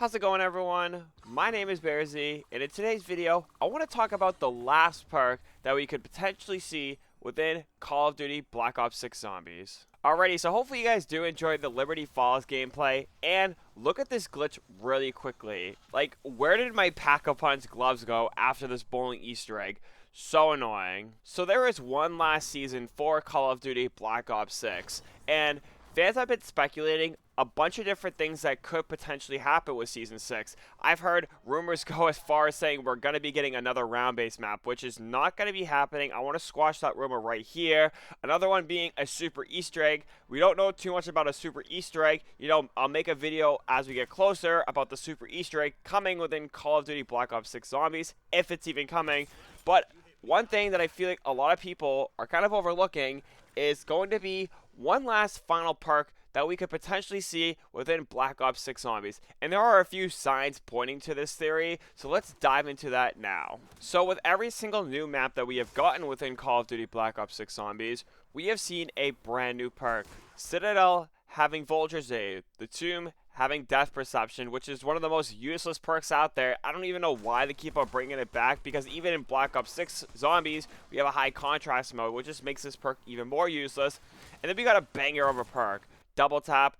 How's it going, everyone? My name is Bearzy, and in today's video, I want to talk about the last perk that we could potentially see within Call of Duty Black Ops 6 Zombies. Alrighty, so hopefully you guys do enjoy the Liberty Falls gameplay, and look at this glitch really quickly. Like, where did my Pack-a-Punch gloves go after this bowling Easter egg? So annoying. So there is one last season for Call of Duty Black Ops 6, and fans have been speculating a bunch of different things that could potentially happen with Season 6. I've heard rumors go as far as saying we're going to be getting another round-based map, which is not going to be happening. I want to squash that rumor right here. Another one being a super Easter egg. We don't know too much about a super Easter egg. You know, I'll make a video as we get closer about the super Easter egg coming within Call of Duty Black Ops 6 Zombies, if it's even coming. But one thing that I feel like a lot of people are kind of overlooking is going to be one last final perk that we could potentially see within Black Ops 6 Zombies. And there are a few signs pointing to this theory, so let's dive into that now. So with every single new map that we have gotten within Call of Duty Black Ops 6 Zombies, we have seen a brand new perk. Citadel having Vulture's Aid, the Tomb having Death Perception, which is one of the most useless perks out there. I don't even know why they keep on bringing it back, because even in Black Ops 6 Zombies, we have a high contrast mode, which just makes this perk even more useless. And then we got a banger of a perk. Double tap,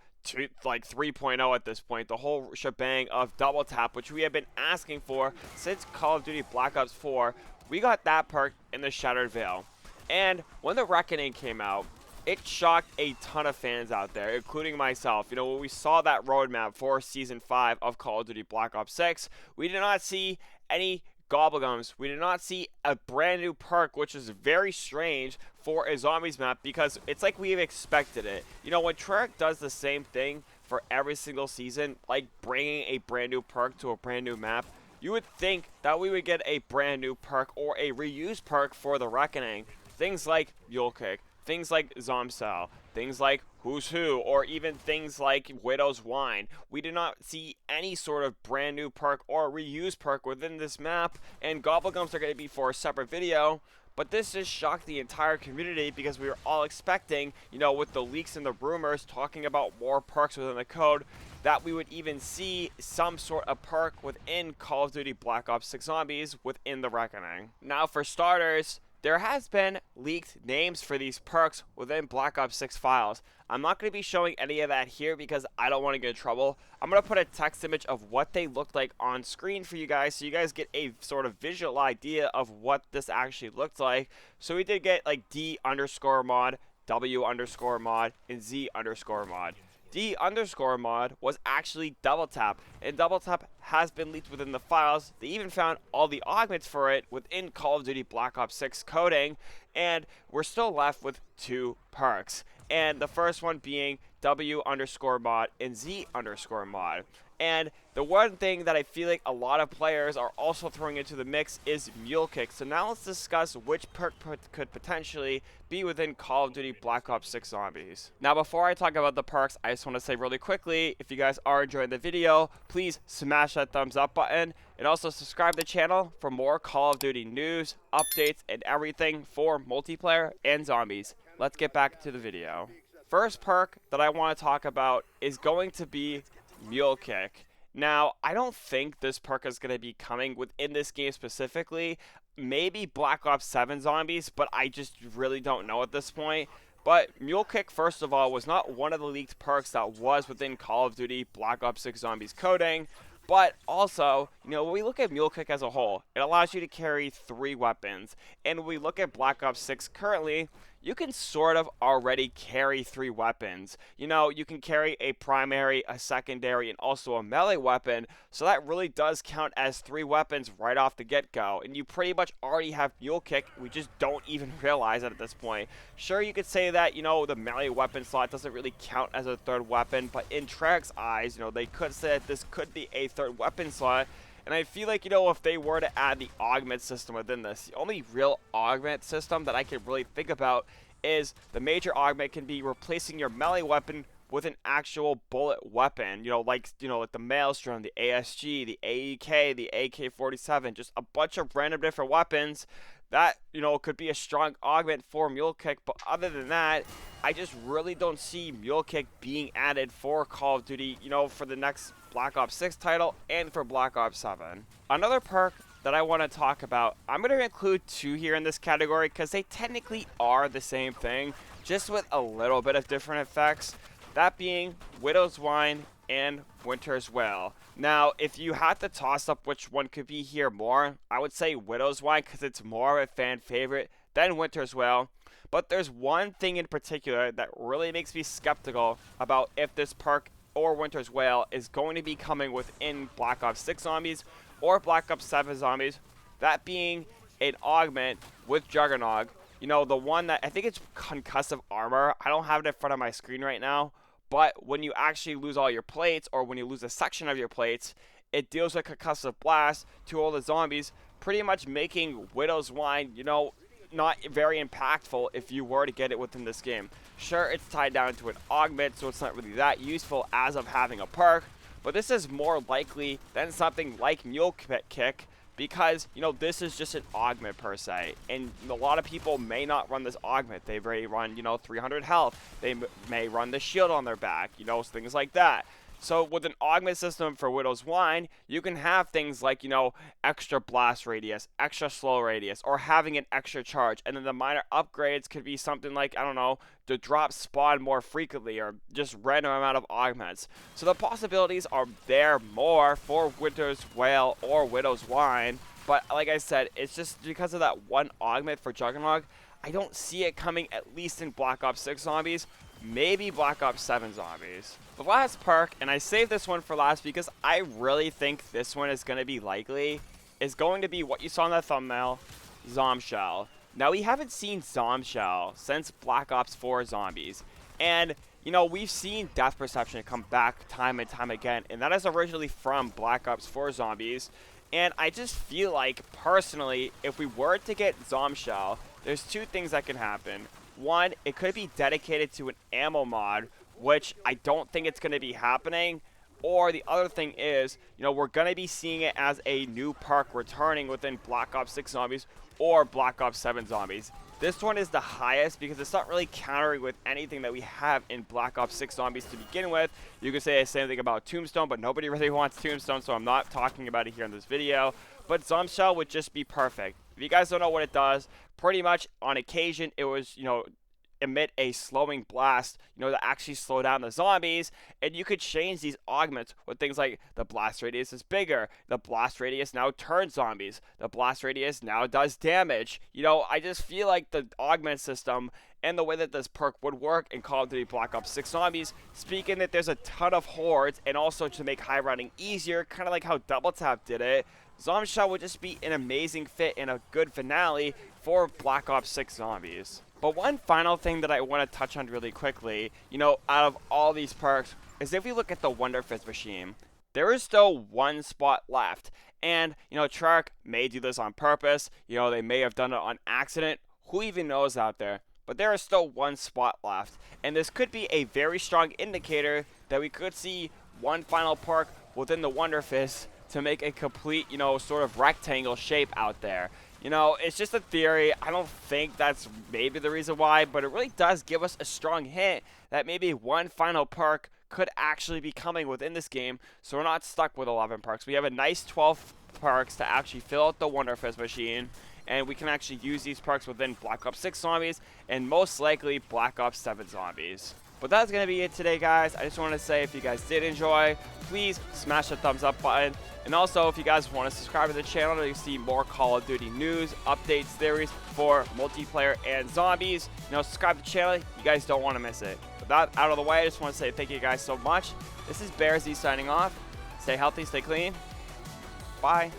like 3.0 at this point, the whole shebang of double tap, which we have been asking for since Call of Duty Black Ops 4. We got that perk in the Shattered Veil. And when the Reckoning came out, it shocked a ton of fans out there, including myself. You know, when we saw that roadmap for Season 5 of Call of Duty Black Ops 6, we did not see any Gobblegums. We did not see a brand new perk, which is very strange for a Zombies map, because it's like we've expected it. You know, when Treyarch does the same thing for every single season, like bringing a brand new perk to a brand new map, you would think that we would get a brand new perk or a reused perk for the Reckoning. Things like Mule Kick, things like Zomcell, things like Who's Who, or even things like Widow's Wine. We did not see any sort of brand new perk or reused perk within this map, and Gobblegums are going to be for a separate video. But this just shocked the entire community, because we were all expecting, you know, with the leaks and the rumors talking about more perks within the code, that we would even see some sort of perk within Call of Duty Black Ops 6 Zombies within the Reckoning. Now, for starters, there has been leaked names for these perks within Black Ops 6 files. I'm not going to be showing any of that here because I don't want to get in trouble. I'm going to put a text image of what they looked like on screen for you guys, so you guys get a sort of visual idea of what this actually looked like. So we did get like D_mod, W_mod, and Z_mod. D_mod was actually Double Tap, and Double Tap has been leaked within the files. They even found all the augments for it within Call of Duty Black Ops 6 coding, and we're still left with two perks. And the first one being W_mod and Z_mod. And the one thing that I feel like a lot of players are also throwing into the mix is Mule Kick. So now let's discuss which perk could potentially be within Call of Duty Black Ops 6 Zombies. Now, before I talk about the perks, I just want to say really quickly, if you guys are enjoying the video, please smash that thumbs up button, and also subscribe to the channel for more Call of Duty news, updates, and everything for multiplayer and zombies. Let's get back to the video. First perk that I want to talk about is going to be Mule Kick. Now, I don't think this perk is going to be coming within this game specifically. Maybe Black Ops 7 Zombies, but I just really don't know at this point. But Mule Kick, first of all, was not one of the leaked perks that was within Call of Duty Black Ops 6 Zombies coding. But also, you know, when we look at Mule Kick as a whole, it allows you to carry 3 weapons. And when we look at Black Ops 6 currently, you can sort of already carry 3 weapons. You know, you can carry a primary, a secondary, and also a melee weapon. So that really does count as 3 weapons right off the get-go. And you pretty much already have Mule Kick. We just don't even realize it at this point. Sure, you could say that, you know, the melee weapon slot doesn't really count as a 3rd weapon. But in Treyarch's eyes, you know, they could say that this could be a 3rd weapon slot. And I feel like, you know, if they were to add the augment system within this, the only real augment system that I can really think about is the major augment can be replacing your melee weapon with an actual bullet weapon. Like the Maelstrom, the ASG, the AEK, the AK-47, just a bunch of random different weapons that, could be a strong augment for Mule Kick. But other than that, I just really don't see Mule Kick being added for Call of Duty, for the next Black Ops 6 title and for Black Ops 7. Another perk that I want to talk about, I'm going to include two here in this category because they technically are the same thing, just with a little bit of different effects. That being Widow's Wine and Winter's Wail. Now, if you had to toss up which one could be here more, I would say Widow's Wine because it's more of a fan favorite than Winter's Wail. But there's one thing in particular that really makes me skeptical about if this perk or Winter's Wail is going to be coming within Black Ops 6 Zombies or Black Ops 7 Zombies. That being an augment with Juggernaut. The one that, I think it's concussive armor. I don't have it in front of my screen right now. But when you actually lose all your plates, or when you lose a section of your plates, it deals with concussive blast to all the zombies, pretty much making Widow's Wine, not very impactful if you were to get it within this game. Sure, it's tied down to an augment, so it's not really that useful as of having a perk, but this is more likely than something like Mule Kick, because, this is just an augment per se, and a lot of people may not run this augment. They may run, 300 health. They may run the shield on their back, things like that. So with an augment system for Widow's Wine, you can have things like, extra blast radius, extra slow radius, or having an extra charge. And then the minor upgrades could be something like, I don't know, to drop spawn more frequently, or just random amount of augments. So the possibilities are there more for Winter's Wail or Widow's Wine. But like I said, it's just because of that one augment for Juggernaut, I don't see it coming, at least in Black Ops 6 Zombies. Maybe Black Ops 7 Zombies. The last perk, and I saved this one for last because I really think this one is going to be likely, is going to be what you saw in the thumbnail, Zombshell. Now, we haven't seen Zombshell since Black Ops 4 Zombies. And, we've seen Death Perception come back time and time again, and that is originally from Black Ops 4 Zombies. And I just feel like, personally, if we were to get Zombshell, there's two things that can happen. One, it could be dedicated to an ammo mod, which I don't think it's going to be happening. Or the other thing is, we're going to be seeing it as a new perk returning within Black Ops 6 Zombies or Black Ops 7 Zombies. This one is the highest because it's not really countering with anything that we have in Black Ops 6 Zombies to begin with. You could say the same thing about Tombstone, but nobody really wants Tombstone, so I'm not talking about it here in this video. But Zombshell would just be perfect. If you guys don't know what it does, pretty much on occasion it was, emit a slowing blast, to actually slow down the zombies. And you could change these augments with things like the blast radius is bigger, the blast radius now turns zombies, the blast radius now does damage. I just feel like the augment system and the way that this perk would work in Call of Duty Black Ops 6 Zombies, speaking that there's a ton of hordes, and also to make high running easier, kind of like how Double Tap did it, Zombshell would just be an amazing fit and a good finale for Black Ops 6 Zombies. But one final thing that I want to touch on really quickly, out of all these perks, is if we look at the Wonder Fist machine, there is still one spot left. And, Treyarch may do this on purpose, they may have done it on accident, who even knows out there. But there is still one spot left, and this could be a very strong indicator that we could see one final perk within the Wonder Fist to make a complete, sort of rectangle shape out there. It's just a theory. I don't think that's maybe the reason why, but it really does give us a strong hint that maybe one final perk could actually be coming within this game, so we're not stuck with 11 perks. We have a nice 12 perks to actually fill out the Wonder Fist machine, and we can actually use these perks within Black Ops 6 Zombies, and most likely Black Ops 7 Zombies. But that's going to be it today, guys. I just want to say, if you guys did enjoy, please smash the thumbs up button. And also, if you guys want to subscribe to the channel to see more Call of Duty news, updates, theories for multiplayer and zombies, subscribe to the channel. You guys don't want to miss it. With that out of the way, I just want to say thank you guys so much. This is Bearzy signing off. Stay healthy, stay clean. Bye.